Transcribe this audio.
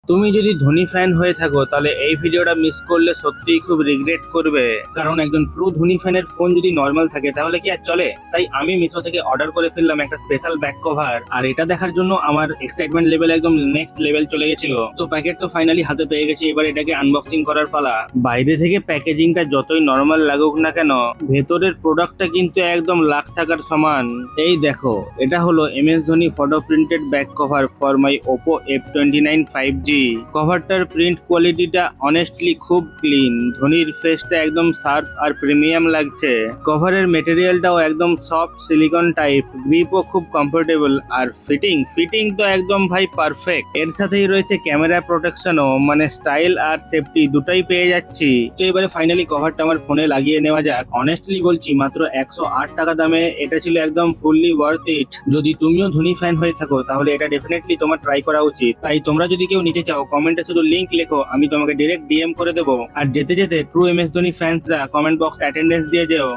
তুমি যদি ধোনি ফ্যান হয়ে থাকো তাহলে এই ভিডিওটা মিস করলে সত্যিই খুব রিগ্রেট করবে, কারণ একজন ট্রু ধোনি ফ্যানের ফোন যদি নর্মাল থাকে তাহলে কি আর চলে। তাই আমি মিশো থেকে অর্ডার করে ফেললাম একটা স্পেশাল ব্যাক কভার, আর এটা দেখার জন্য আমার এক্সাইটমেন্ট লেভেল একদম নেক্সট লেভেল চলে গেছিল। তো প্যাকেট তো ফাইনালি হাতে পেয়ে গেছি, এবার এটাকে আনবক্সিং করার পালা। বাইরে থেকে প্যাকেজিংটা যতই নর্মাল লাগুক না কেন, ভেতরের প্রোডাক্টটা কিন্তু একদম লাখ টাকার সমান। এই দেখো, এটা হলো MS Dhoni photo printed back cover for my Oppo F29 5G। কভারটার প্রিন্ট কোয়ালিটিটা অনেস্টলি খুব ক্লিন, ধোনির ফেসটা একদম শার্প আর প্রিমিয়াম লাগছে। কভারের মেটেরিয়ালটাও একদম সফট সিলিকন টাইপ, গ্রিপও খুব কমফোর্টেবল, আর ফিটিং তো একদম ভাই পারফেক্ট। এর সাথেই রয়েছে ক্যামেরা প্রোটেকশনও, মানে স্টাইল আর সেফটি দুটাই পেয়ে যাচ্ছি। তো এবারে ফাইনালি কভারটা আমার ফোনে লাগিয়ে নেওয়া যাক। অনেস্টলি বলছি, মাত্র 108 টাকা দামে এটা ছিল একদম ফুললি ওয়ার্থ ইট। যদি তুমিও ধোনি ফ্যান হয়ে থাকো তাহলে এটা ডেফিনেটলি তোমার ট্রাই করা উচিত। তাই তোমরা যদি কেউ নিতে চাও কমেন্টে শুধু লিংক লেখো, আমি তোমাকে ডিরেক্ট DM করে দেবো। আর যেতে যেতে ট্রু MS ধোনি ফ্যান্সরা কমেন্ট বক্স অ্যাটেন্ডেন্স দিয়ে যেও।